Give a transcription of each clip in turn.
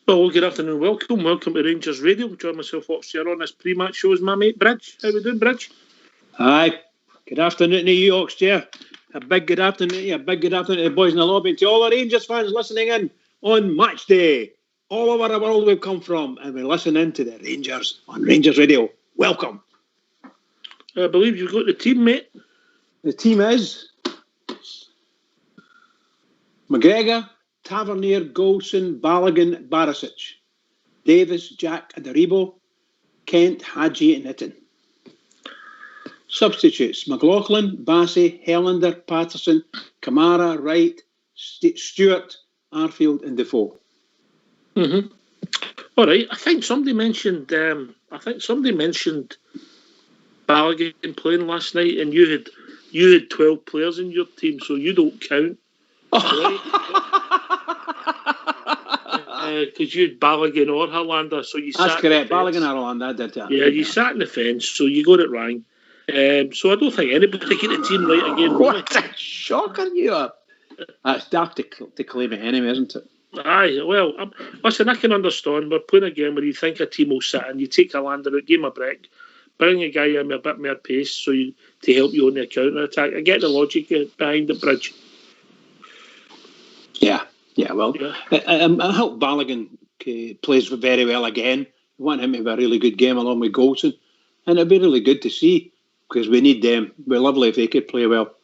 Well, good afternoon, welcome to Rangers Radio. Join myself, Oxshare, on this pre-match show is my mate Bridge. How we doing, Bridge? Hi, good afternoon to you, Oxshare. A big good afternoon to you, a big good afternoon to the boys in the lobby, and to all the Rangers fans listening in on Matchday. All over the world we've come from, and we're listening to the Rangers on Rangers Radio. Welcome. I believe you've got the team, mate. The team is McGregor, Tavernier, Golson, Balogun, Barisic, Davis, Jack, Adaribo, Kent, Hadji and Hitton. Substitutes: McLaughlin, Bassey, Helander, Patterson, Kamara, Wright, Stewart, Arfield and Defoe. Mm-hmm. All right. I think somebody mentioned Balogun playing last night, and you had 12 players in your team, so you don't count. Because you had Balogun or Helander, so you. That's correct. Balogun or Helander, I did that. Yeah, you sat in the fence, so you got it wrong. So I don't think anybody get the team right again. What a shocker you are! That's dark to claim it anyway, isn't it? Aye, well, listen, I can understand. We're playing a game where you think a team will sit and you take Helander out, give him a break, bring a guy in with a bit more pace to help you on the counter attack. I get the logic behind the Bridge. Yeah, well, yeah. I hope Balogun plays very well again. We want him to have a really good game along with Golson, and it'd be really good to see because we need them. It'd be lovely if they could play well.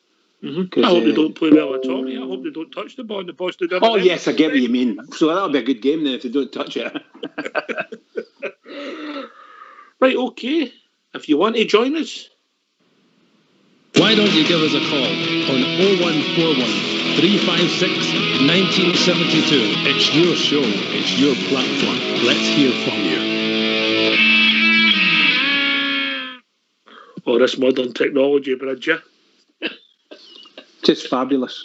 Mm-hmm. I hope they don't play well at all. I hope they don't touch the ball and the boss do. Oh yes, I get what you mean. So that'll be a good game then if they don't touch it. Right, okay. If you want to join us, why don't you give us a call on 0141 356 1972. It's your show, it's your platform. Let's hear from you. Oh, this modern technology, Bridge, yeah? Just fabulous.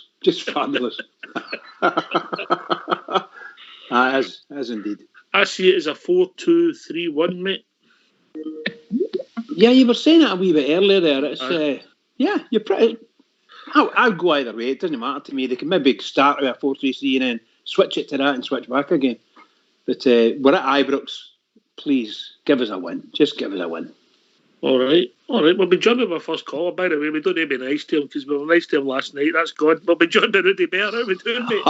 As indeed. I see it as a 4-2-3-1, mate. Yeah, you were saying it a wee bit earlier there. It's you're pretty. I'll go either way. It doesn't matter to me. They can maybe start with a 4-3-3 and then switch it to that and switch back again. But we're at Ibrox. Please give us a win. Just give us a win. All right. We'll be joined with our first caller. By the way, we don't need to be nice to him because we were nice to him last night. That's good. We'll be joined by Rudy Bear. How we doing, mate?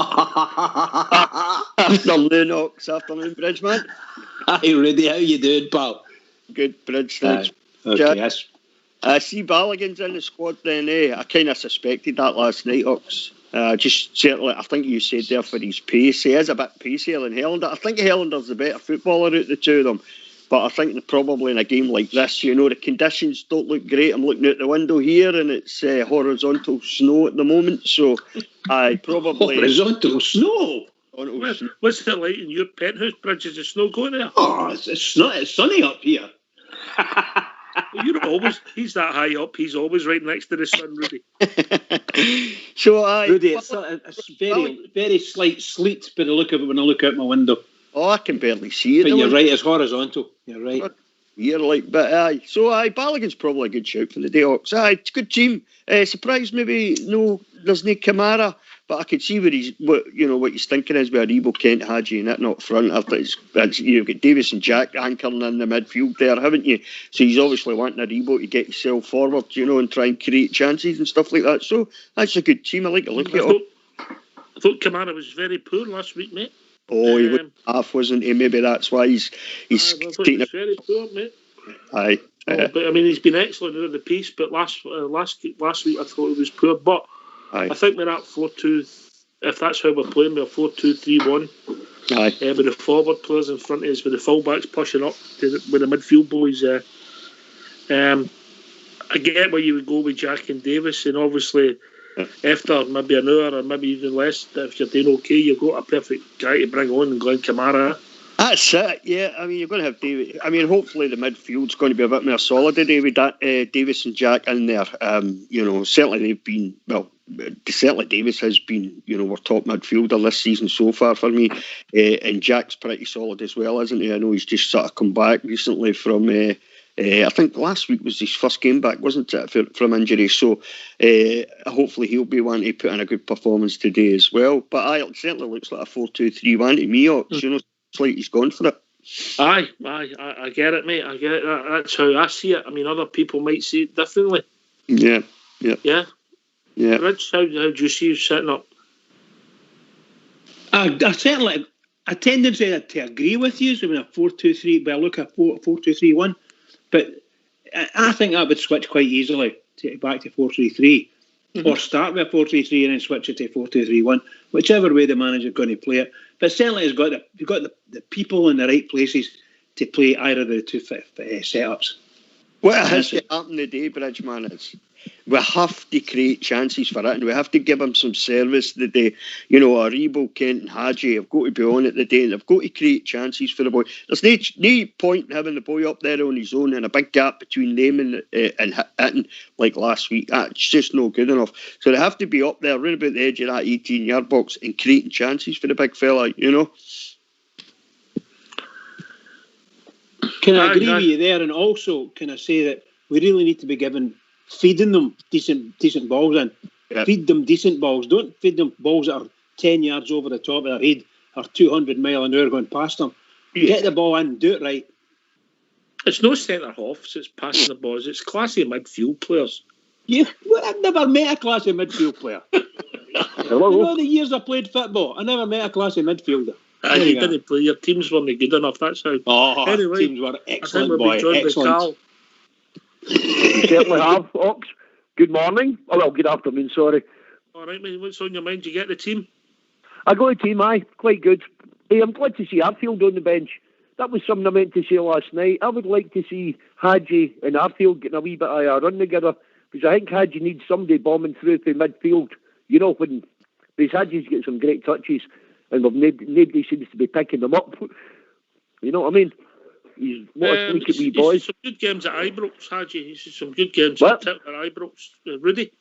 Afternoon, Bridge, man. Hi, Rudy. How you doing, pal? Good, Bridge. Thanks. Okay, yes. I see Balogun's in the squad then, I kind of suspected that last night, Ox. Just certainly, I think you said there for his pace. He is a bit pacier than Helander. I think Helander's the better footballer out of the two of them. But I think probably in a game like this, the conditions don't look great. I'm looking out the window here and it's horizontal snow at the moment. So I probably... Horizontal snow? What's it like in your penthouse, Bridge? Is the snow going there? Oh, it's sunny up here. Well, he's that high up. He's always right next to the sun, Rudy. Rudy, it's very, very slight sleet by the look of it when I look out my window. Oh, I can barely see it. But you're right, it's horizontal. You're right. Balogun's probably a good shout for the day, Ox. It's a good team. Surprised maybe there's no Kamara, but I could see what he's thinking is with Aribo, Kent, Hadji and that up front. After you've got Davis and Jack anchoring in the midfield there, haven't you? So he's obviously wanting Aribo to get himself forward, and try and create chances and stuff like that. So that's a good team. I like to look at it. I thought Kamara was very poor last week, mate. Oh, he was half, wasn't he? Maybe that's why he's taking he was very poor, mate. Aye. But I mean, he's been excellent in the piece. But last week, I thought he was poor. But aye. I think we're at 4-2. If that's how we're playing, we're 4-2-3-1. Aye. With the forward players in front of us, with the fullbacks pushing up with the midfield boys. I get where you would go with Jack and Davis, and obviously after maybe an hour or maybe even less, if you're doing okay, you've got a perfect guy to bring on in Glenn Kamara. That's it, yeah. I mean, you're going to have David. I mean, hopefully the midfield's going to be a bit more solid today with Davis and Jack in there. Certainly they've been, certainly Davis has been, our top midfielder this season so far for me. And Jack's pretty solid as well, isn't he? I know he's just sort of come back recently from, I think last week was his first game back, wasn't it, from injury. So hopefully he'll be one to put in a good performance today as well. But it certainly looks like a 4-2-3-1 to me, Ox, It's like he's gone for it. Aye, I get it, mate. I get it. That's how I see it. I mean, other people might see it differently. Yeah. Rich, how do you see you setting up? I certainly a tendency to agree with you. So when a 4-2-3, but I look at 4-2-3-1. But I think that would switch quite easily back to 4-3-3, or start with 4-3-3 and then switch it to 4-2-3-1, whichever way the manager's going to play it. But certainly, you've got the people in the right places to play either of the two setups. What has to happen today, Bridgeman, is we have to create chances for it, and we have to give him some service today. Aribo, Kent and Hadji have got to be on it today, and they've got to create chances for the boy. There's no point in having the boy up there on his own and a big gap between them and hitting like last week. That's just no good enough. So they have to be up there, right about the edge of that 18-yard box and creating chances for the big fella, Can I agree with you there? And also, can I say that we really need to be feeding them decent balls in. Yep. Feed them decent balls. Don't feed them balls that are 10 yards over the top of their head or 200 mile an hour going past them. Yeah. Get the ball in, do it right. It's no centre halves, it's passing the balls. It's classy midfield players. Yeah, well, I've never met a classy midfield player. The years I played football, I never met a classy midfielder. You didn't play. Your teams weren't good enough, that's how. Anyway, teams were excellent, boy. Excellent. You certainly have, Ox. Good morning. Oh, well, good afternoon, sorry. All right, mate. What's on your mind? Did you get the team? I got a team, aye. Quite good. Hey, I'm glad to see Arfield on the bench. That was something I meant to say last night. I would like to see Hadji and Arfield getting a wee bit of a run together, because I think Hadji needs somebody bombing through the midfield. Because Hadji's got some great touches, and nobody seems to be picking them up. You know what I mean? He's sleek at wee boys. Some good games at Ibrox, Hadji. He's some good games at Ibrox. Rudy?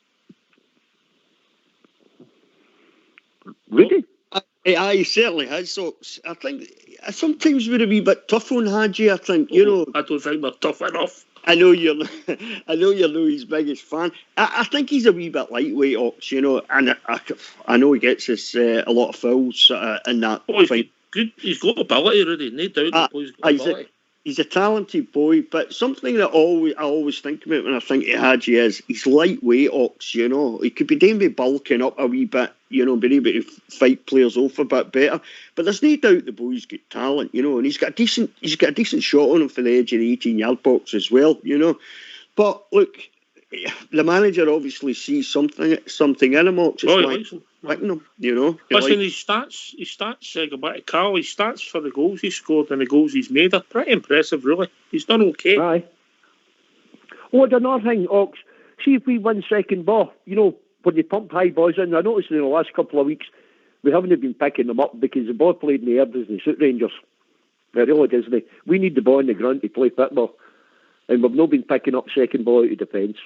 He certainly has. So I think sometimes we're a wee bit tough on Hadji. I think I don't think we're tough enough. I know you're Louis' biggest fan. I think he's a wee bit lightweight, Ox, and I know he gets us a lot of fouls in that fight. He's got ability, Rudy. No doubt. He's got ability. He's a talented boy, but something that I always think about when I think of Hadji is he's lightweight, Ox, He could be doing with bulking up a wee bit, being able to fight players off a bit better. But there's no doubt the boy's got talent, and he's got a decent shot on him for the edge of the 18-yard box as well, But look, the manager obviously sees something in him, Ox. He likes him. Him, Listen, his stats, go back to Carl, his stats for the goals he scored and the goals he's made are pretty impressive, really. He's done okay. Aye. Oh, another thing, Ox, see if we win second ball, when you pump high boys in, I noticed in the last couple of weeks, we haven't been picking them up because the ball played in the air doesn't suit Rangers. It really doesn't. We need the ball in the ground to play football. And we've not been picking up second ball out of defence.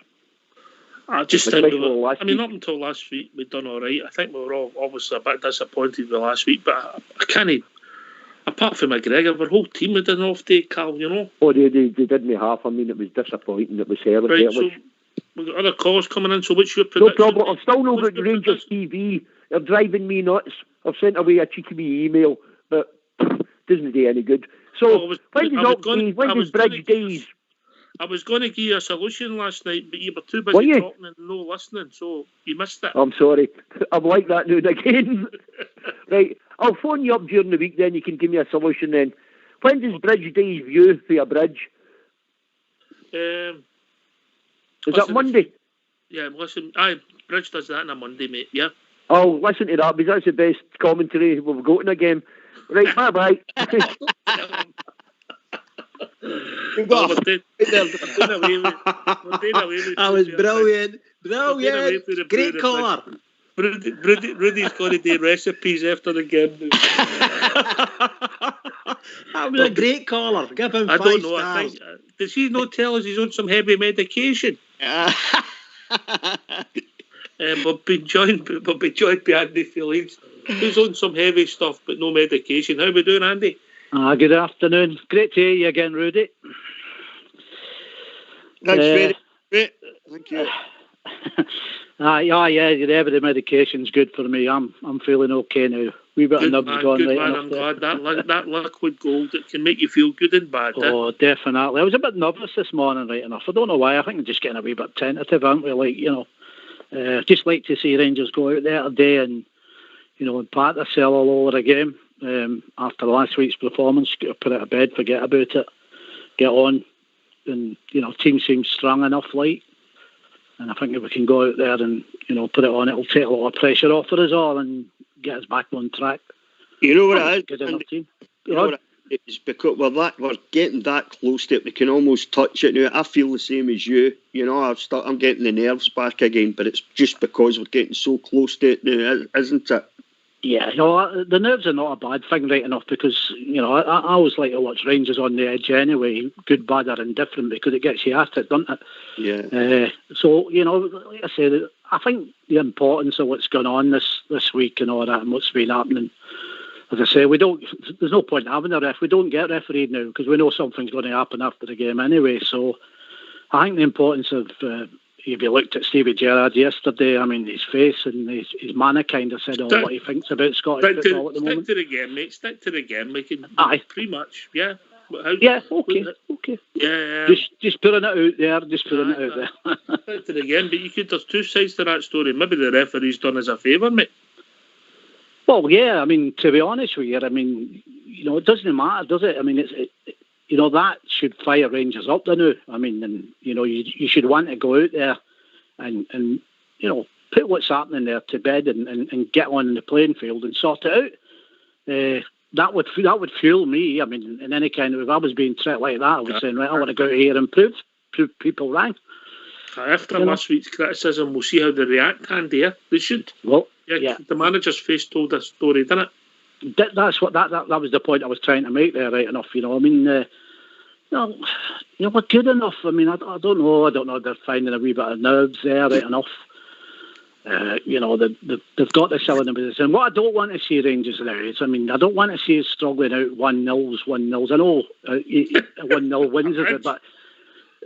I just think up until last week we'd done all right. I think we were all obviously a bit disappointed with last week, but I can't. Apart from McGregor, our whole team had an off day, Carl. Oh, they didn't half. I mean, it was disappointing. It was hell. Right, so we've got other calls coming in. So what's your prediction? No problem. I'm still not got Rangers TV. They're driving me nuts. I've sent away a cheeky wee email, but doesn't do any good. So when does Bridge Days? I was going to give you a solution last night, but you were too busy talking and no listening, so you missed it. I'm sorry. I'm like that now and again. Right, I'll phone you up during the week, then you can give me a solution then. When does Bridge Days view for a bridge? Is that Monday? Yeah, listen, Bridge does that on a Monday, mate, yeah. Oh, listen to that, because that's the best commentary we've got in a game. Right, bye-bye. We've got We're doing away with That was Rudy. brilliant. away with the Great Bruder caller. Rudy's going to do recipes after the game. That was a great caller. Give him I 5 don't know. stars. I think does he not tell us he's on some heavy medication? We'll be joined by Andy Felix, who's on some heavy stuff but no medication. How we doing, Andy? Good afternoon. Great to hear you again, Rudy. Thanks very much. Thank you. Yeah, the heavy medication's good for me. I'm feeling okay now. Wee bit of nubs gone good right man. enough I'm there. glad that liquid gold, it can make you feel good and bad. Oh, definitely. I was a bit nervous this morning, right enough. I don't know why. I think I'm just getting a wee bit tentative, aren't we? Like, just like to see Rangers go out there today and, and pat themselves all over again. After last week's performance, put it to bed, forget about it, get on. And, team seems strong enough, like. And I think if we can go out there and, put it on, it'll take a lot of pressure off for us all and get us back on track. You know what it is? Good enough team. You know what it is? Because we're getting that close to it. We can almost touch it now. I feel the same as you. I'm getting the nerves back again, but it's just because we're getting so close to it now, isn't it? Yeah, the nerves are not a bad thing, right enough, because, I always like to watch Rangers on the edge anyway, good, bad or indifferent, because it gets you at it, doesn't it? Yeah. So, like I said, I think the importance of what's gone on this week and all that and what's been happening, as I say, there's no point in having a ref. We don't get refereed now because we know something's going to happen after the game anyway. So I think the importance of, if you looked at Stevie Gerrard yesterday, I mean, his face and his manner kind of said what he thinks about Scottish football at the moment. Stick to the game, mate. Stick to the game. We can pretty much, yeah. Okay. Yeah. Just putting it out there. Stick to the game, but there's two sides to that story. Maybe the referee's done us a favour, mate. Well, yeah. I mean, to be honest with you, I mean, it doesn't matter, does it? I mean, that should fire Rangers up now. I mean, and you should want to go out there and put what's happening there to bed and get on in the playing field and sort it out. That would fuel me. I mean, in any kind of, if I was being treated like that, I was saying, right, I want to go out here and prove people wrong. After last week's criticism, we'll see how they react, Andy. Yeah? They should. Well, yeah. The manager's face told a story, didn't it? That's what that was the point I was trying to make there, right enough. I mean, we're good enough. I mean, I don't know. They're finding a wee bit of nerves there, right enough. They've got the selling position. What I don't want to see Rangers now is, I mean, I don't want to see us struggling out 1-0s. I know 1-0 wins is it, but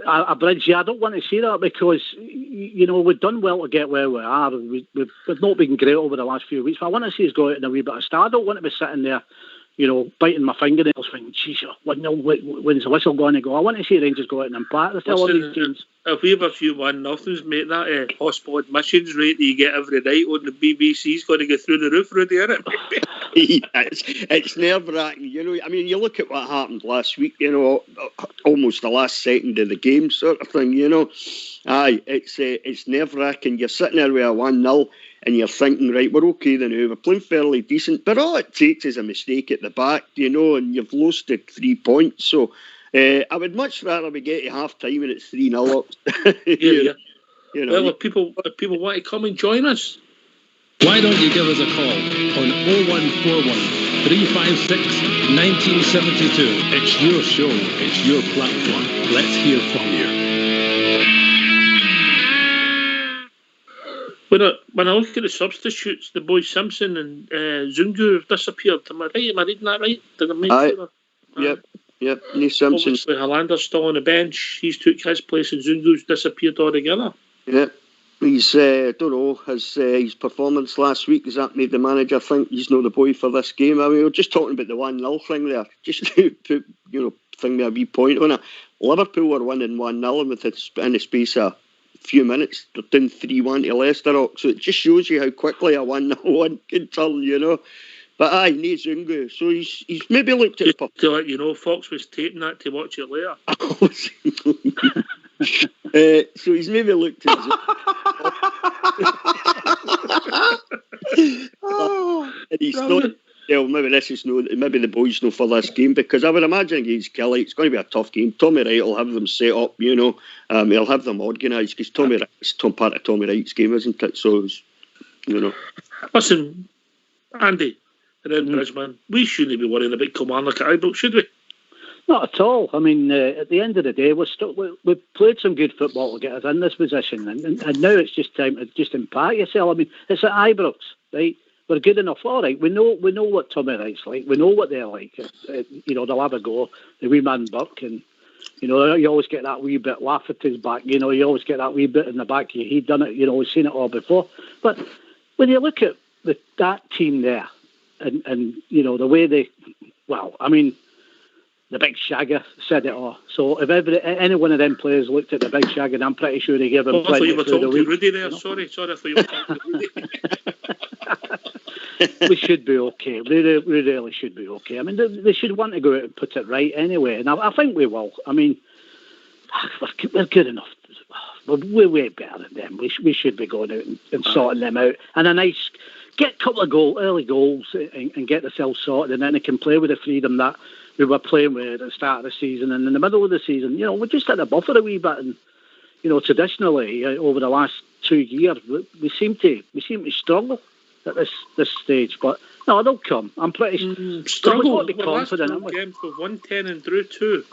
a bridge. Yeah, I don't want to see that because we've done well to get where we are. We've not been great over the last few weeks. But I want to see us go out in a wee bit of style. I don't want to be sitting there, biting my fingernails, thinking, "Geez, 1-0 when's the whistle going to go?" I want to see Rangers go out and impact. That's all these teams. If we have a few 1-0s, mate, that hospital admissions rate that you get every night on the BBC's going to go through the roof, Rudy, isn't it? It's nerve-wracking, I mean, you look at what happened last week, almost the last second of the game sort of thing, Aye, it's nerve-wracking. You're sitting there with a 1-0 and you're thinking, right, we're okay then now, we're playing fairly decent, but all it takes is a mistake at the back, and you've lost the 3 points, so I would much rather we get to half-time and it's 3-0 up. Yeah. Well, if people want to come and join us, why don't you give us a call on 0141 356 1972. It's your show, it's your platform. Let's hear from you. When I look at the substitutes, the boys Simpson and Zungu have disappeared. Am I right? Am I reading that right? Did I make sure? Yep. Neil Simpson. Obviously, Hollander's still on the bench. He's took his place and Zungu's disappeared altogether. Yep. He's, I don't know, his performance last week, has that made the manager think he's not the boy for this game? I mean, we were just talking about the 1-0 thing there. Just to put, thing with a wee point on it. Liverpool were winning 1-0 in the space of a few minutes. They're down 3-1 to Leicester. So it just shows you how quickly a 1-0 can turn, But aye, Nate Zungu. So he's maybe looked at... Just to let you know, Fox was taping that to watch it later. So he's maybe looked at and well, maybe this is maybe the boys know for this game, because I would imagine against Kelly it's going to be a tough game. Tommy Wright will have them set up, he'll have them organised, because Tommy Wright's part of Tommy Wright's game, isn't it? So, Listen, Andy, around Brisbane, we shouldn't be worrying about Kilmarnock at Ibrox, should we? Not at all. I mean, at the end of the day, we've played some good football to get us in this position, and now it's just time to just impact yourself. I mean, it's at Ibrox, right? We're good enough. All right, we know what Tommy Wright's like. We know what they're like. They'll have a go. The wee man Buck, and you always get that wee bit laugh at his back. You always get that wee bit in the back. He'd done it. We've seen it all before. But when you look at that team there, and the way they, the Big Shagger said it all. So if any one of them players looked at the Big Shagger, I'm pretty sure they give him plenty. I thought you were talking to Rudy there. You know? Sorry, I thought you were talking to Rudy. We should be okay. We really should be okay. I mean, they should want to go out and put it right anyway, and I think we will. I mean, we're good enough. We're way better than them. We should be going out and sorting them out. And a nice, get a couple of early goals and get themselves sorted, and then they can play with the freedom that we were playing with at the start of the season and in the middle of the season. We're just at the buffer a wee bit, and traditionally over the last 2 years we seem to struggle at this stage. But no, they'll come. I'm pretty struggle. We've got to be confident. Last games we've won 10 and drew 2.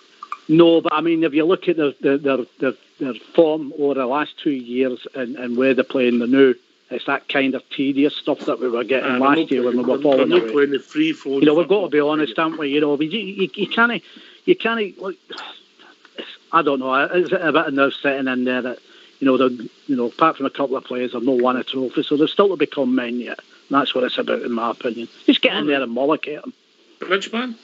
No, but I mean, if you look at their form over the last 2 years and where they're playing the new. It's that kind of tedious stuff that we were getting last year when we were falling away. Playing the free flow. We've got to be honest, haven't we? You can't. Look, I don't know. There's a bit of nerve setting in there that apart from a couple of players, have not won a trophy, so they're still to become men yet. And that's what it's about, in my opinion. Just get in there and mollicate them. Bridgeman?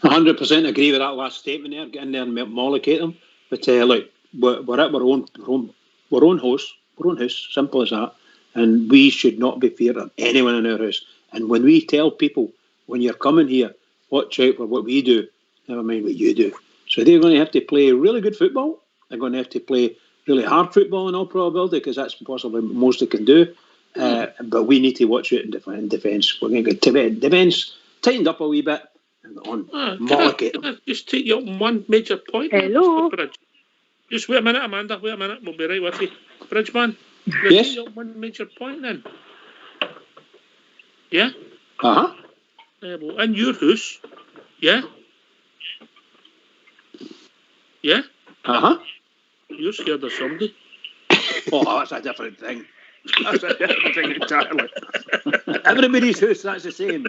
100% agree with that last statement there. Get in there and mollicate them. But look, we're at our own house. Our own house, simple as that, and we should not be feared of anyone in our house. And when we tell people, when you're coming here, watch out for what we do, never mind what you do. So they're going to have to play really good football. They're going to have to play really hard football in all probability, because that's possibly most they can do. But we need to watch it in defence. We're going to get defence tightened up a wee bit and on mollicate. Can I just take you up on one major point? Hello. Just wait a minute, Amanda. Wait a minute. We'll be right with you. Bridgeman, yes? One major point then. Yeah? Uh-huh. Well, in your house, yeah? Yeah? Uh-huh. You're scared of somebody. Oh, that's a different thing. That's a different thing entirely. Everybody's house, that's the same.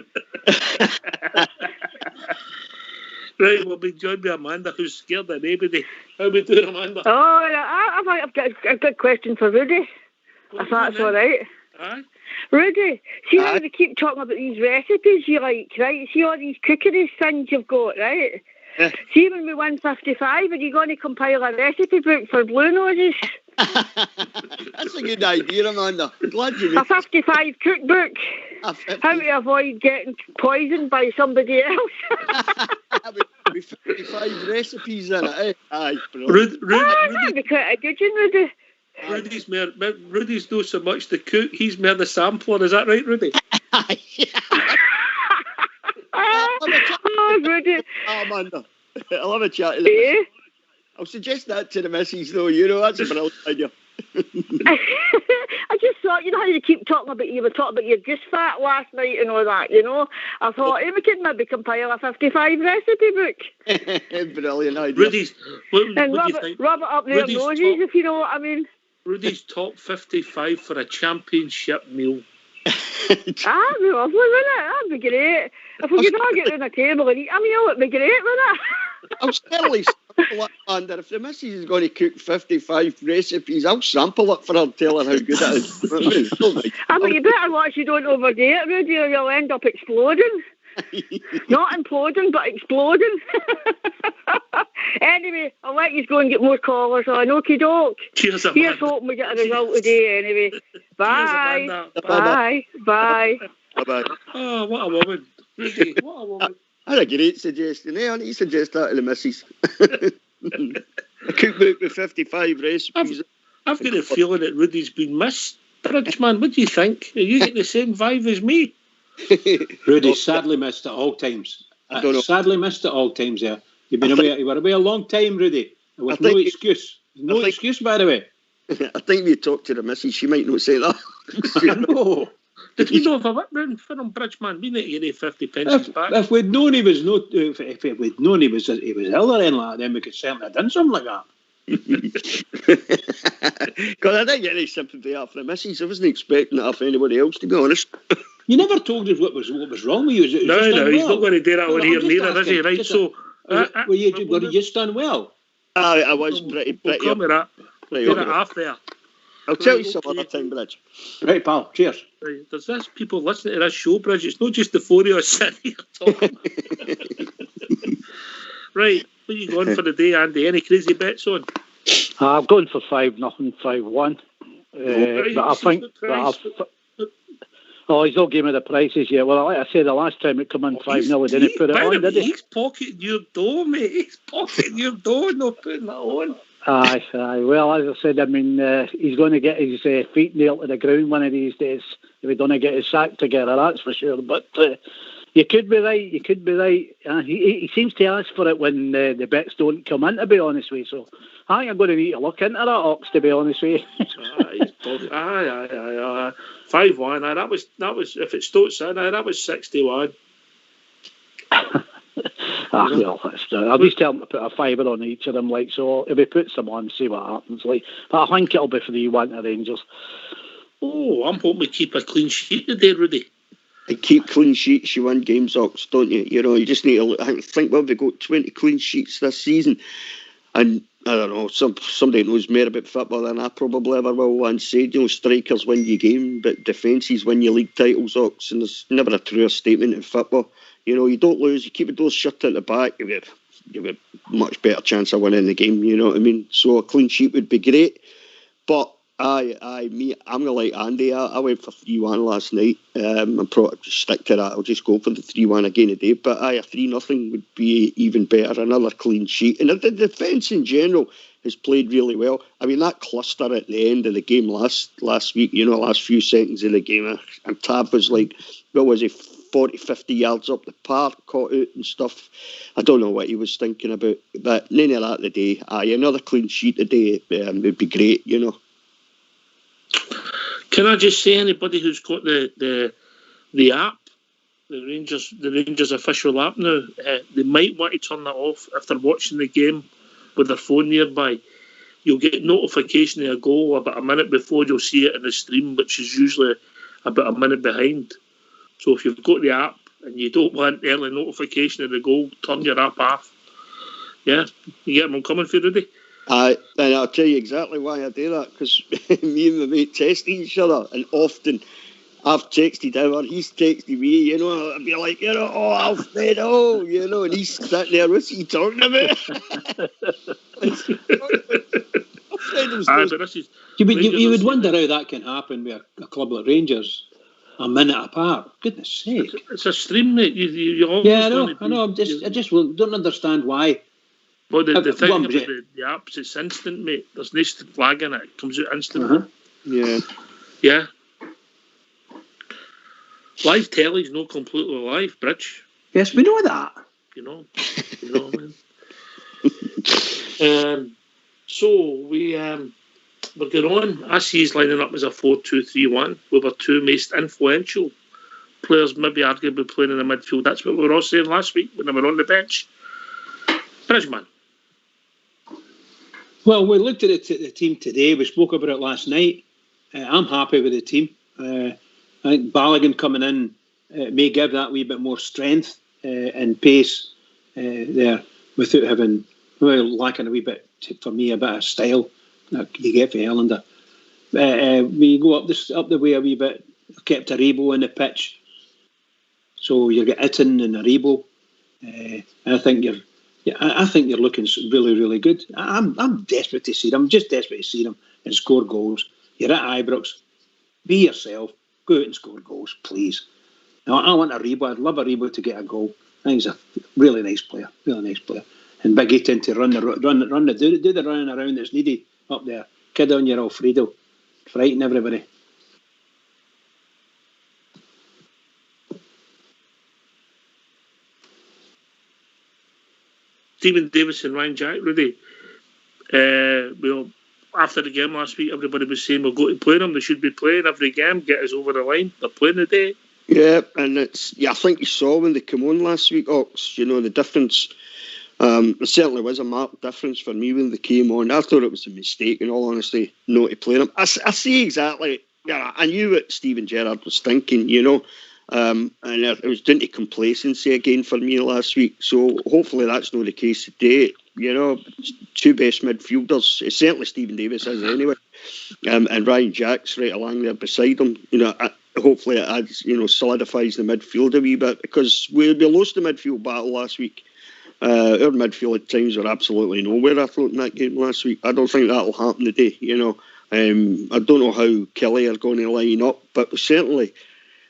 Right, we'll be joined by Amanda, who's scared of anybody. How we doing, Amanda? Oh, I think I've got a good question for Rudy, if that's all right. Aye. Rudy, see how we keep talking about these recipes you like, right? See all these cookery things you've got, right? Yeah. See, when we win 55, are you going to compile a recipe book for Blue Noses? That's a good idea, Amanda. Glad you A 55 cookbook. How to avoid getting poisoned by somebody else. With 55 recipes in it, eh? Aye, that'd be quite a good one, Rudy. Rudy's not so much the cook, he's more the sampler, is that right, Rudy? Aye. Oh, Rudy. Amanda, I'll have a chat to the missus. I'll suggest that to the missus, though. That's a brilliant idea. I just thought, how you keep talking about, you were talking about your goose fat last night and all that, I thought, we could maybe compile a 55 recipe book. Brilliant idea. Rudy's, what and do rub you think? Rub it up their Rudy's noses, if you know what I mean. Rudy's top 55 for a championship meal. That'd be lovely, wouldn't it? That'd be great. If we could all get around a table and eat a meal, it'd be great, wouldn't it? I'll certainly sample it, Amanda. If the missus is going to cook 55 recipes, I'll sample it for her and tell her how good it is. But you better watch you don't overdo it, Rudy, or you'll end up exploding. Not imploding, but exploding. Anyway, I'll let you go and get more callers on. Okie doke. Cheers, Amanda. Here's hoping we get a result today, anyway. Bye. Cheers, Bye. Bye. Bye-bye. Oh, what a woman. Rudy, what a woman. That's a great suggestion. I need to suggest that to the missus. A cookbook with 55 recipes. I've got a feeling that Rudy's been missed. Bridgeman, what do you think? Are you getting the same vibe as me? Rudy sadly missed at all times. I don't know. Sadly missed at all times there. You were away a long time, Rudy. There was no excuse. No excuse, by the way. I think if you talk to the missus, she might not say that. No. Did we not have a whip round for him, Bridgeman? We need to get 50 pensions back. If we'd known he was if we'd known he was ill or anything like that, then we could certainly have done something like that. Because I didn't get any sympathy after the missus. I wasn't expecting that off anybody else, to be honest. You never told us what was wrong with you. No, he's not going to do that on here neither, is he? Right, so... were you just done well? I was pretty We'll come to that. We'll get it off there. I'll tell you some other time, Bridge. Right, pal. Cheers. Right, there's this people listening to this show, Bridge. It's not just the four of us sitting here talking. Right, what are you going for the day, Andy? Any crazy bets on? I've gone for 5-0, 5-1. But I think he's not giving me the prices yet. Well, like I said, the last time it come in 5-0, he didn't put it on, did he? He's pocketing your door, mate. He's pocketing your door, not putting that on. Aye. Well, as I said, I mean, he's going to get his feet nailed to the ground one of these days if he doesn't get his sack together, that's for sure. But you could be right. He seems to ask for it when the bets don't come in, to be honest with you. So I think I'm going to need to look into that, Ox, to be honest with you. Aye. 5-1. That was if it starts in, that was 61. Well, I'll just tell him to put a fiver on each of them, like, so if he puts them on, see what happens, like. But I think it'll be 3-1 to Rangers. Oh, I'm hoping we keep a clean sheet today, Rudy. And keep clean sheets, you win games, Ox, don't you? You know, you just need to look. I think we've got 20 clean sheets this season, and I don't know, somebody knows more about football than I probably ever will, and say, you know, strikers win your game, but defences win your league titles, Ox, and there's never a truer statement in football. You know, you don't lose, you keep the doors shut at the back, you have a much better chance of winning the game, you know what I mean? So a clean sheet would be great. But I'm going to like Andy. I went for 3-1 last night. I'm probably just stick to that. I'll just go for the 3-1 again today. But a 3-0 would be even better, another clean sheet. And the defence in general has played really well. I mean, that cluster at the end of the game last week, you know, last few seconds of the game, and Tab was like, what was he, 40, 50 yards up the park, caught out and stuff. I don't know what he was thinking about, but none of that today. Another clean sheet today would be great, you know. Can I just say, anybody who's got the app, the Rangers official app now, they might want to turn that off if they're watching the game with their phone nearby. You'll get notification of a goal about a minute before you'll see it in the stream, which is usually about a minute behind. So if you've got the app and you don't want early notification of the goal, turn your app off. Yeah, you get them coming for you, Rudy? And I'll tell you exactly why I do that, because me and my mate test each other, and often I've texted him or he's texted me, you know, I'd be like, you know, oh, Alfred, oh, you know, and he's sitting there, what's he talking about? You would wonder how that can happen with a club like Rangers. A minute apart. Goodness sake! It's a stream, mate. You I know. I just don't understand why. Well, the thing about the apps, it's instant, mate. There's no flag in it. It comes out instantly. Yeah. Live telly's not completely live, Bridge. Yes, we know that. You know, man. So we're going on. I see he's lining up as a 4-2-3-1 with our two most influential players, maybe arguably playing in the midfield. That's what we were all saying last week when they were on the bench. Bridgeman. Well, we looked at the team today. We spoke about it last night. I'm happy with the team. I think Balogun coming in may give that wee bit more strength and pace there without having, lacking a wee bit, for me, a bit of style that you get for Helander. We go up the way a wee bit, kept Aribo in the pitch. So you get Itten and Aribo. I think you're looking really, really good. I'm desperate to see them. I'm just desperate to see them and score goals. You're at Ibrox. Be yourself. Go out and score goals, please. Now, I want Aribo. I'd love Aribo to get a goal. I think he's a really nice player. Really nice player. And Big Eaton to do the running around that's needed up there. Kid on your Alfredo. Frighten everybody. Stephen Davis and Ryan Jack, Rudy. Well, after the game last week, everybody was saying we'll go to play them. They should be playing every game, get us over the line. They're playing today. Yeah, and I think you saw when they came on last week, Ox, the difference. There certainly was a marked difference for me when they came on. I thought it was a mistake, in all honesty, not to play them. I see exactly. Yeah, I knew what Stephen Gerrard was thinking, and it was down to complacency again for me last week. So hopefully that's not the case today. Two best midfielders. It's certainly Stephen Davis is anyway, and Ryan Jack's right along there beside him. Hopefully it adds, solidifies the midfield a wee bit, because we lost the midfield battle last week. Our midfield at times were absolutely nowhere, I thought, in that game last week. I don't think that'll happen today, I don't know how Kelly are going to line up, but certainly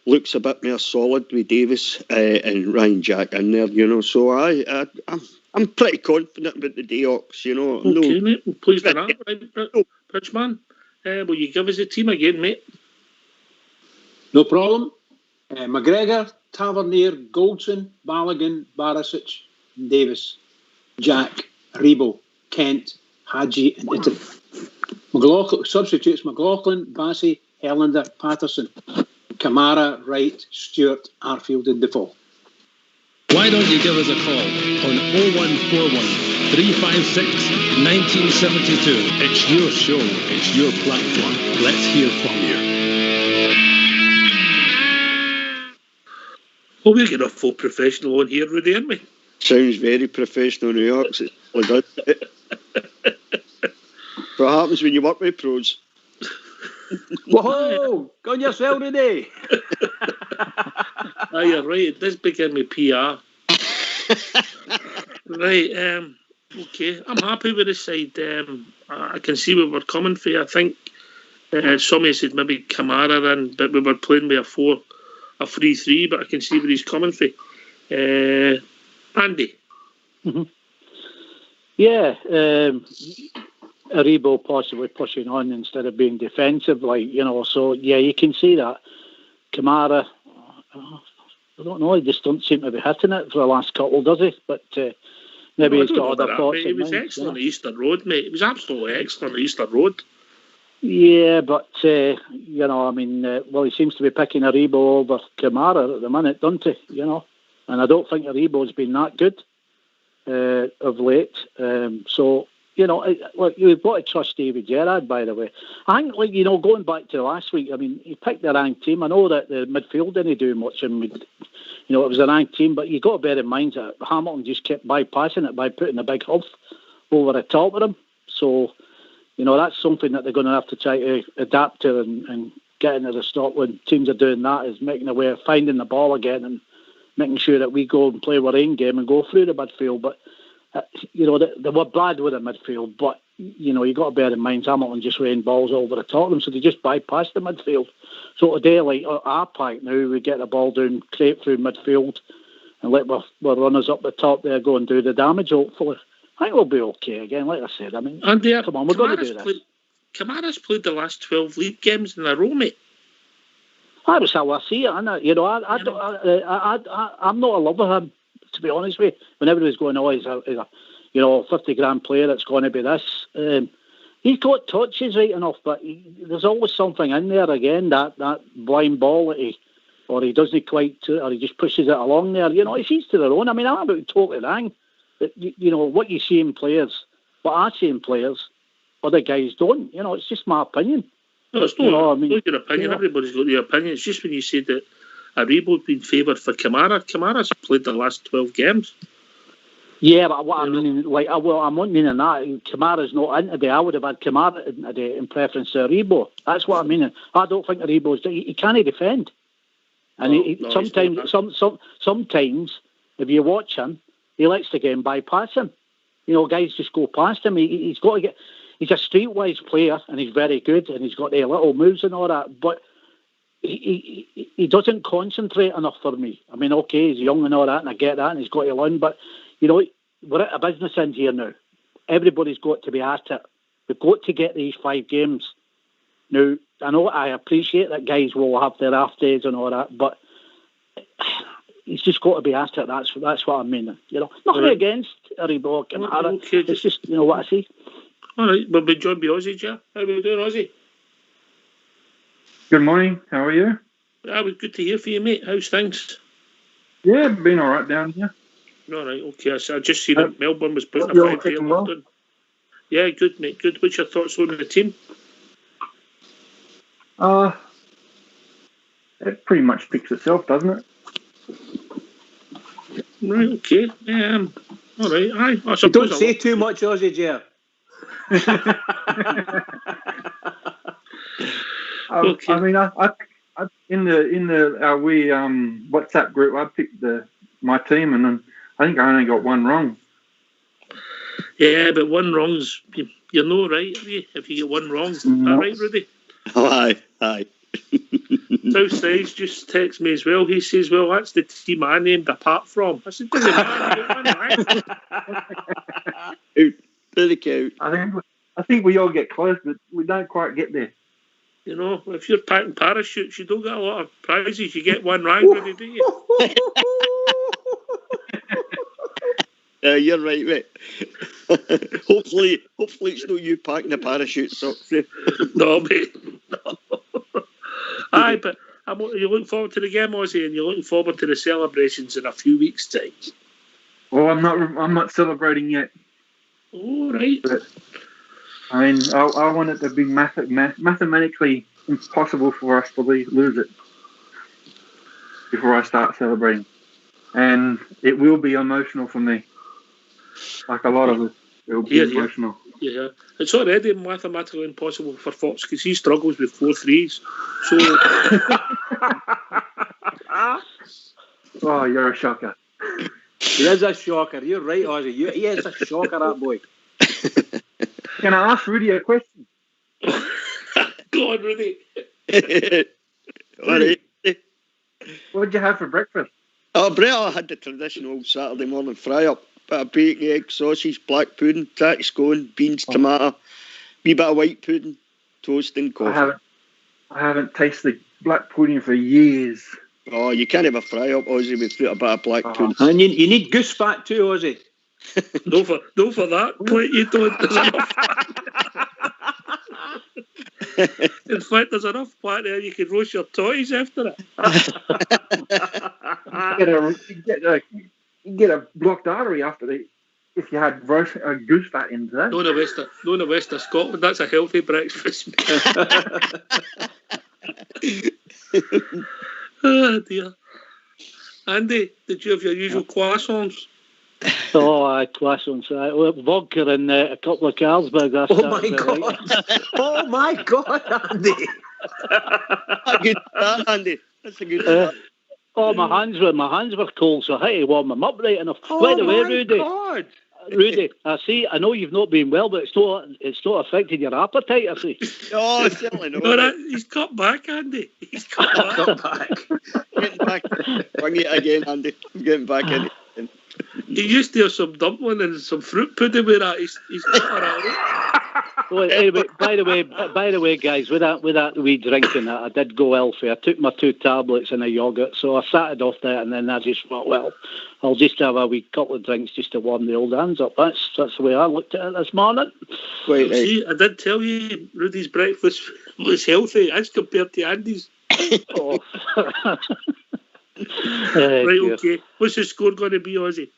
looks a bit more solid with Davis and Ryan Jack in there, so I'm pretty confident about the day, Ox, Okay, mate, I'm pleased with that, right, Bridgeman. Will you give us a team again, mate? No problem. McGregor, Tavernier, Goldson, Balogun, Barisic, Davis, Jack, Rebo, Kent, Hadji, and Itten. Substitutes McLaughlin, Bassey, Helander, Patterson, Kamara, Wright, Stewart, Arfield, and Defoe. Why don't you give us a call on 0141 356 1972? It's your show, it's your platform. Let's hear from you. Well, we're getting a full professional on here, Rudy, aren't we? Sounds very professional, New York. What happens when you work with pros? Whoa! Go on yourself today. You're right. It does begin with PR. Right. Okay. I'm happy with this side. I can see where we're coming from. I think somebody said maybe Kamara in, but we were playing with a 3-3. But I can see where he's coming from. Andy. Mm-hmm. Yeah. Aribo possibly pushing on instead of being defensive, so yeah, you can see that. Kamara, I don't know, he just don't seem to be hitting it for the last couple, does he? But maybe he's got other thoughts. He was excellent at Easter Road, mate. He was absolutely excellent at Easter Road. Yeah, but, he seems to be picking Aribo over Kamara at the minute, doesn't he? And I don't think Aribo's been that good of late. So, you've got to trust David Gerrard, by the way. I think, going back to last week, he picked the ranked team. I know that the midfield didn't do much, and it was a ranked team, but you've got to bear in mind that Hamilton just kept bypassing it by putting a big huff over the top of him. So, that's something that they're going to have to try to adapt to and get into the stop when teams are doing that, is making a way of finding the ball again and making sure that we go and play our own game and go through the midfield. But they were bad with the midfield, but, you've got to bear in mind Hamilton just rained balls over the top of them, so they just bypassed the midfield. So today, our pack now, we get the ball down, create through midfield, and let our runners up the top there go and do the damage, hopefully. I think we'll be okay again, like I said. Andy, come on, we're going to do this. Kamara's played the last 12 league games in a row, mate. That was how I see it, I'm not a lover of him, to be honest with you. When everybody's going, he's a 50 grand player that's going to be this. He's got touches right enough, but there's always something in there again, that blind ball that he doesn't quite, or he just pushes it along there. It's each to their own. I'm about totally wrong. What you see in players, what I see in players, other guys don't. It's just my opinion. No, it's not, not your opinion. Everybody's got their opinion. It's just when you said that Aribo's been favoured for Kamara. Kamara's played the last 12 games. Yeah, but what I'm not meaning that. Kamara's not in today. I would have had Kamara in today in preference to Aribo. That's what I'm meaning. I don't think Aribo's... He can't defend. And sometimes, if you watch him, he lets the game bypass him. Guys just go past him. He's got to get... He's a streetwise player, and he's very good, and he's got the little moves and all that, but he doesn't concentrate enough for me. Okay, he's young and all that, and I get that, and he's got to learn, but, we're at a business end here now. Everybody's got to be at it. We've got to get these 5 games. Now, I appreciate that guys will have their off days and all that, but he's just got to be asked it. That's what I mean. You know, nothing Right. against Harry Block and Hara. Okay, It's just, you know, what I see. all right. Well, we join Ozzy, Joe. How are we doing, Ozzy? Good morning. How are you? That was good to hear from you, mate. How's things? Yeah, been all right down here. All right, okay. I just seen that Melbourne was putting a you're 5-3 keeping in well? London. Yeah, good, mate. Good. What's your thoughts on the team? It pretty much speaks itself, doesn't it? Right, okay. All right, aye. I You suppose don't say too much, Aussie Jer. Okay. I mean, I in our wee WhatsApp group, I picked my team, and then I think I only got one wrong. Yeah, but one wrong's you're no right, are you? If you get one wrong, is that No. right, Rudy? Oh, aye. South Sides just texts me as well. He says, "Well, that's the team I named apart from." I said, "Doesn't matter. You got one right." Really cute. I think we all get close, but we don't quite get there. You know, if you're packing parachutes, you don't get a lot of prizes. You get one right, Rudy, do you? You're right, mate. hopefully it's not you packing the parachute socks. No, mate. No. Aye, but you look forward to the game, Ozzy, and you're looking forward to the celebrations in a few weeks' time. Well, I'm not celebrating yet. All right. But, I mean, I want it to be mathematically impossible for us to lose it before I start celebrating. And it will be emotional for me. Like a lot of us, it will be emotional. Yeah. It's already mathematically impossible for Fox because he struggles with 4 3s. So. Oh, you're a shocker. He is a shocker. You're right, Ozzy. He is a shocker, that boy. Can I ask Rudy a question? Go on, Rudy. All right. What did you have for breakfast? Oh, Brett, I had the traditional Saturday morning fry-up. Bit of bacon, egg, sausage, black pudding, tack scone, beans, tomato, wee bit of white pudding, toast and coffee. I haven't tasted black pudding for years. Oh, you can't have a fry-up, Ozzy, without a bit of black pudding. And you need goose fat too, Ozzy. No for that plate, you don't. There's enough fat. In fact, there's enough fat there you can roast your toys after it. You get a blocked artery after if you had goose fat into that. No in the west of Scotland. That's a healthy breakfast. Oh dear. Andy, did you have your usual croissants? Oh, croissants. Vodka and a couple of Carlsberg. Oh my God! Oh my God, Andy! That's a good start, Andy. That's a good start. Oh, my hands were cold, so I had to warm them up right enough. By the way, Rudy, God. Rudy, I know you've not been well, but it's not affected your appetite, I see. Oh, certainly not. No, he's cut back, Andy. He's cut back. Getting back. Bring it again, Andy. I'm getting back in it. He used to have some dumpling and some fruit pudding with that. He's cut her out. Well, anyway, by the way, guys, with that wee drinking, I did go healthy. I took my 2 tablets and a yogurt, so I started off that, and then I just thought, well, I'll just have a wee couple of drinks just to warm the old hands up. That's the way I looked at it this morning. Wait, see, I did tell you Rudy's breakfast was healthy as compared to Andy's. Oh. Right, okay. What's the score going to be, Ozzy?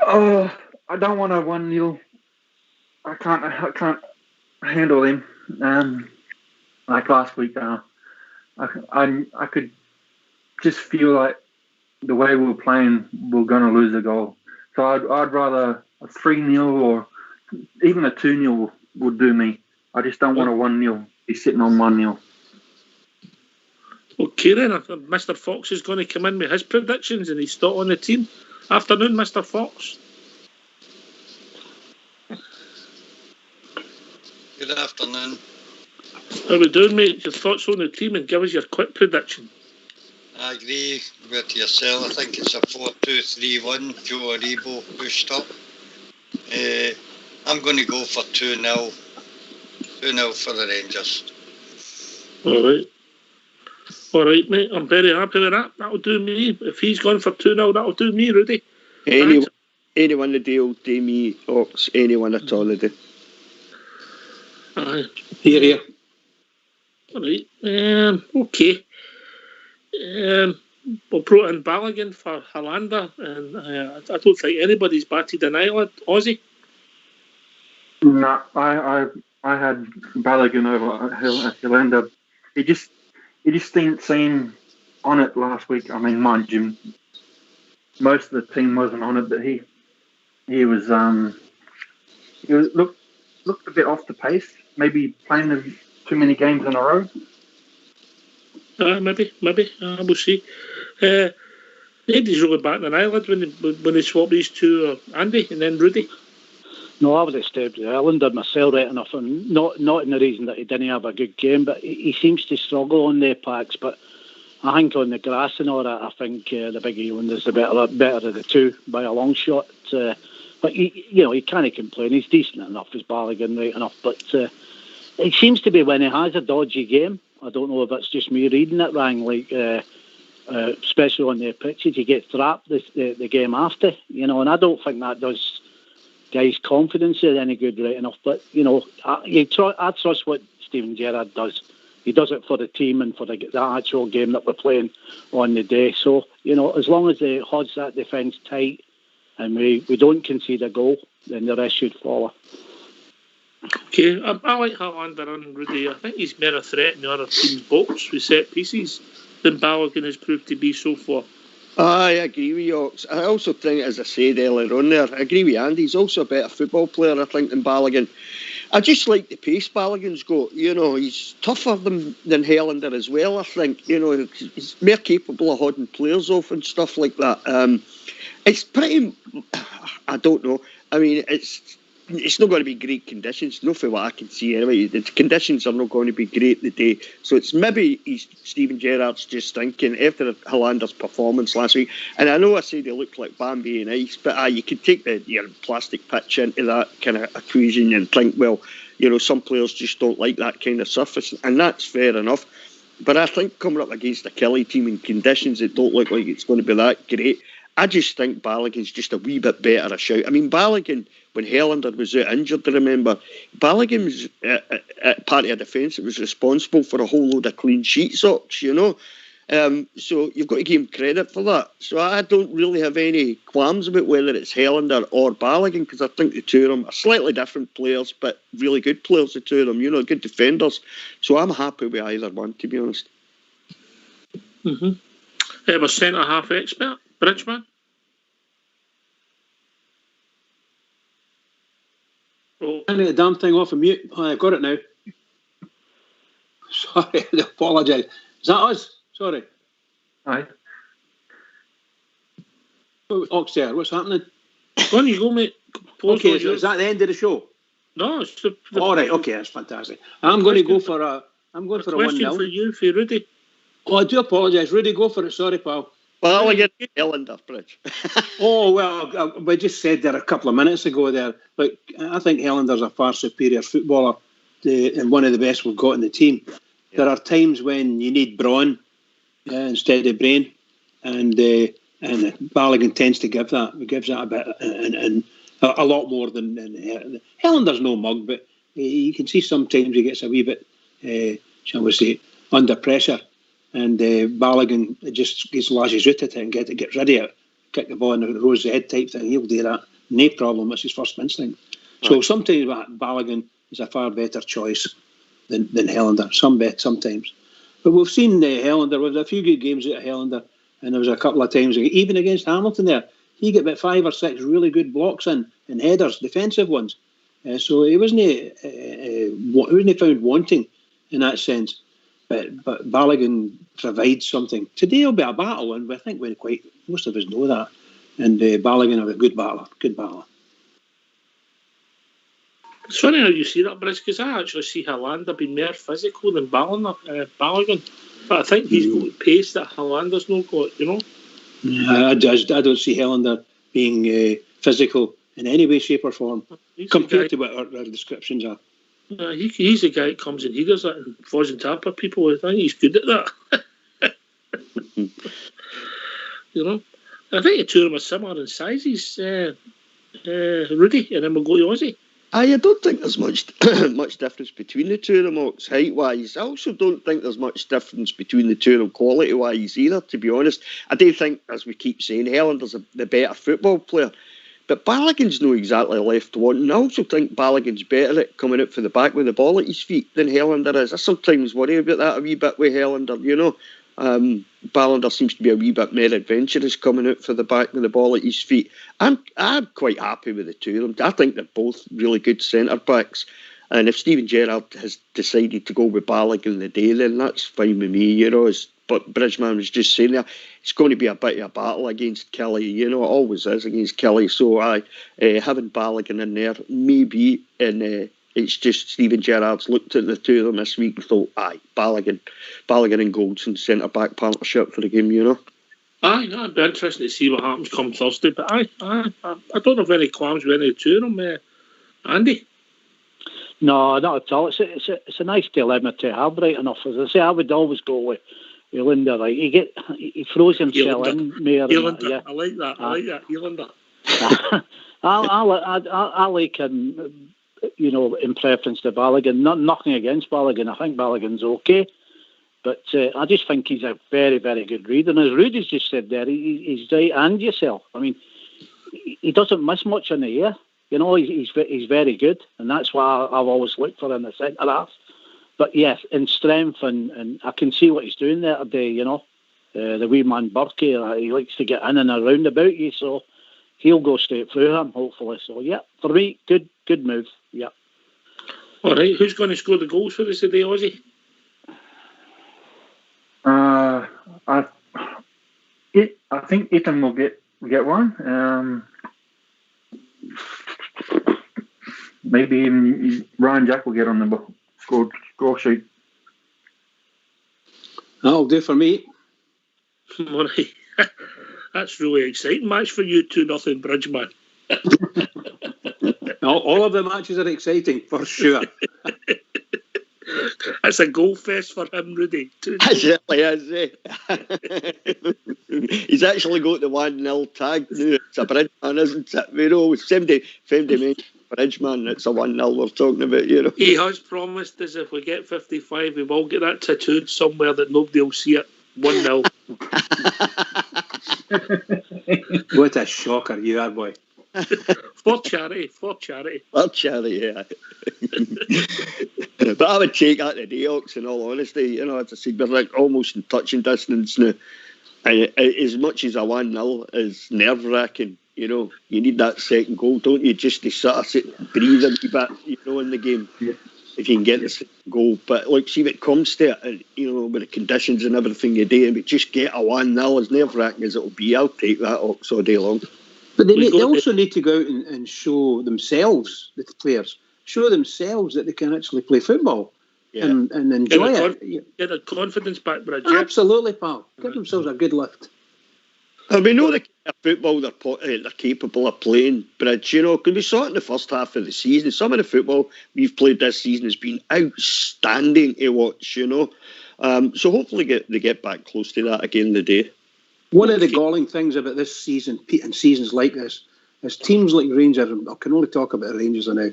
Oh, I don't want a 1-0. I can't handle him. Like last week, I could just feel like the way we were playing, we're going to lose a goal. So I'd rather a 3-0 or even a 2-0 would do me. I just don't want a 1-0. He's sitting on 1-0. Okay then, Mr. Fox is going to come in with his predictions and he's still on the team. Afternoon, Mr. Fox. Good afternoon. How are we doing, mate? Your thoughts on the team and give us your quick prediction. I agree with yourself. I think it's a 4-2-3-1. Joe Aribo pushed up. I'm going to go for 2-0. 2-0 for the Rangers. All right. All right, mate. I'm very happy with that. That'll do me. If he's gone for 2-0, that'll do me, Rudy. Anyone the deal, do me, Ox. Anyone at all, the do. Aye. Here. All right. Okay. We'll brought in Balogun for Hollander, and I don't think anybody's batted an eyelid. Aussie? No, I had Balogun over Hollander. He just didn't seem on it last week. I mean, mind you, most of the team wasn't on it, but he looked a bit off the pace. Maybe playing too many games in a row. Maybe. We'll see. Nobody's really batting an eyelid when they swap these two, Andy and then Rudy. No, I would have stayed with Islander myself right enough, and not in the reason that he didn't have a good game, but he seems to struggle on the packs. But I think on the grass and all that, I think the big Islander's the better of the two by a long shot. But he can't complain. He's decent enough as Balogun, right enough. But it seems to be when he has a dodgy game. I don't know if it's just me reading it wrong. Like especially on the pitches, he gets trapped the game after. And I don't think that does guys' confidence is any good right enough. But I trust what Steven Gerrard does. He does it for the team and for the actual game that we're playing on the day. So as long as they holds that defence tight and we don't concede a goal, then the rest should follow. Okay, I like Hollander and Rudy. I think he's more a threat in the other team's box with set pieces than Balogun has proved to be so far. I agree with you, Ox. I also think, as I said earlier on there, I agree with Andy. He's also a better football player, I think, than Balogun. I just like the pace Balogun's got. He's tougher than Hollander as well, I think. He's more capable of holding players off and stuff like that. It's pretty... I don't know. I mean, it's not going to be great conditions, not for what I can see anyway. The conditions are not going to be great today. So it's maybe Steven Gerrard's just thinking after Hollander's performance last week. And I know I said he looked like Bambi and ice, but you could take your plastic pitch into that kind of equation and think, well, some players just don't like that kind of surface. And that's fair enough. But I think coming up against a Kelly team in conditions that don't look like it's going to be that great, I just think Balogun's just a wee bit better a shout. I mean, Balogun, when Hollander was out injured, I remember, Balogun was part of a defence that was responsible for a whole load of clean sheets, Ox, So you've got to give him credit for that. So I don't really have any qualms about whether it's Hollander or Balogun, because I think the two of them are slightly different players, but really good players, the two of them, good defenders. So I'm happy with either one, to be honest. We're centre-half expert, Bridgman. I need the damn thing off of mute. Oh, I've got it now. Sorry, I apologise. Is that us? Sorry. Aye. Ox there, what's happening? On you go, mate. Okay, is that the end of the show? No, it's all right. Okay, that's fantastic. I'm going to go for a 1-0. For you, for Rudy. Oh, I do apologise. Rudy, go for it. Sorry, pal. Well, I get Hollander, Bridge. Oh, well, we just said there a couple of minutes ago there. But I think Hollander's a far superior footballer and one of the best we've got in the team. Yeah. There are times when you need brawn instead of brain, and Balogun tends to give that. He gives that a bit, and a lot more than Hollander's no mug, but you can see sometimes he gets a wee bit, shall we say, under pressure. And Balogun just lashes out at it and gets rid of it, kick the ball in the rose head type thing. He'll do that, no problem. That's his first instinct. So sometimes Balogun is a far better choice than Hollander. Sometimes, but we've seen Hollander with a few good games out of Hollander, and there was a couple of times even against Hamilton there. He got about 5 or 6 really good blocks and headers, defensive ones. So he wasn't found wanting in that sense. But Balogun provides something. Today will be a battle, and I think most of us know that. And Balogun is a good battler. It's funny how you see that, Brice, because I actually see Hollander being more physical than Balogun. But I think he's got pace that Hollander's not got, Yeah, I don't see Hollander being physical in any way, shape or form, compared to what our descriptions are. He's the guy that comes and he does that and falls on top of people. I think he's good at that. You know, I think the two of them are similar in sizes, Rudy, and then we'll go to Ozzy. I don't think there's much much difference between the two of them, Ox, height-wise. I also don't think there's much difference between the two of them quality-wise either, to be honest. I do think, as we keep saying, Hellander's the better football player. But Balogun's not exactly left wanting. I also think Balogun's better at coming out for the back with the ball at his feet than Helander is. I sometimes worry about that a wee bit with Helander, you know. Ballender seems to be a wee bit more adventurous coming out for the back with the ball at his feet. I'm quite happy with the two of them. I think they're both really good centre-backs. And if Steven Gerrard has decided to go with Balogun the day, then that's fine with me, you know. But Bridgman was just saying there, it's going to be a bit of a battle against Kelly, you know, it always is against Kelly. So having Balogun in there, maybe, and it's just Steven Gerrard's looked at the two of them this week and thought, Balogun and Goldson centre-back partnership for the game, you know. It'd be interesting to see what happens come Thursday, but I don't have any qualms with any of the two of them, Andy. No, not at all. It's a nice dilemma to have, right enough. As I say, I would always go with Elander, right? He throws himself in more. Elander, I like that. Elander. I like him, you know, in preference to Balogun. Nothing against Balogun. I think Balogun's okay. But I just think he's a very, very good reader. And as Rudy's just said there, he's right, and yourself. I mean, he doesn't miss much in the air. You know, he's very good. And that's why I've always looked for in the centre half. But yes, in strength, and I can see what he's doing there today, you know. The wee man Burkey, he likes to get in and around about you, so he'll go straight through him, hopefully. So, yeah, for me, good move, yeah. All right, who's going to score the goals for us today, Ozzy? I think Ethan will get one. Maybe even Ryan Jack will get on the score sheet. That'll do for me. All right. That's really exciting match for you 2-0 Bridgman. All of the matches are exciting, for sure. That's a goal fest for him, Rudy. It certainly is, He's actually got the 1-0 tag now. It's a Bridgman, isn't it? You know, somebody mentioned Bridgman, it's a 1-0 we're talking about, you know. He has promised us if we get 55, we will get that tattooed somewhere that nobody will see it. 1-0. What a shocker you are, boy. For charity, yeah. But I would take that today, Ox, in all honesty. You know, as I said, we're like almost in touching distance now. And as much as a 1-0 is nerve-wracking, you know, you need that second goal, don't you? Just to sort of breathe a wee bit, you know, in the game. Yeah. If you can get the second goal. But look, see if it comes to it, and, you know, with the conditions and everything you do, but just get a 1-0 as nerve-wracking as it'll be. I'll take that, Ox, all day long. But they also need to go out and show themselves, the players, show themselves that they can actually play football and enjoy it. Get their confidence back, Bridge. Absolutely, pal. Give themselves a good lift. And we know the kind of football they're capable of playing, Bridge, you know, because we saw it in the first half of the season. Some of the football we've played this season has been outstanding to watch, you know. So hopefully they get back close to that again today. One of the galling things about this season and seasons like this is teams like Rangers. I can only talk about Rangers now.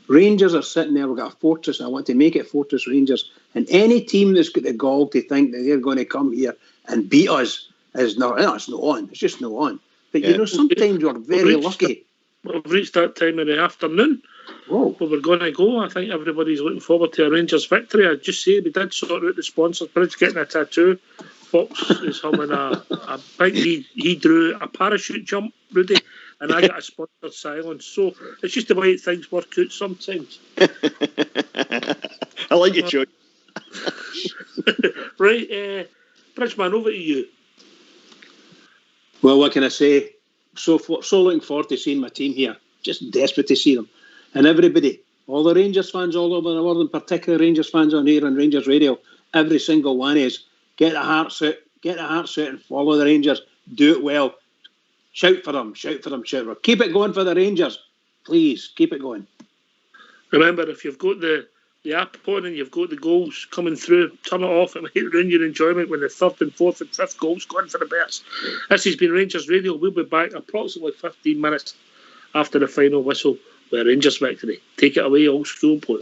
Rangers are sitting there. We've got a fortress. I want to make it Fortress Rangers. And any team that's got the gall to think that they're going to come here and beat us is not. No, it's not on. It's just not on. But you know, sometimes you're very lucky. We've reached that time in the afternoon. Where we're going to go. I think everybody's looking forward to a Rangers victory. I just say we did sort out the sponsors. Bridge getting a tattoo. Fox is having a big. He drew a parachute jump, Rudy, and I got a sponsored silence. So it's just the way things work out sometimes. I like it, Joe. Right, Bridgeman, over to you. Well, what can I say? So looking forward to seeing my team here. Just desperate to see them. And everybody, all the Rangers fans all over the world, in particular Rangers fans on here on Rangers Radio, every single one is, get the hearts out and follow the Rangers. Do it well. Shout for them. Keep it going for the Rangers. Please, keep it going. Remember, if you've got the the app on and you've got the goals coming through, turn it off. It might ruin your enjoyment when the third and fourth and fifth goals go in for the Bears. This has been Rangers Radio. We'll be back approximately 15 minutes after the final whistle with a Rangers victory. Take it away, old school play.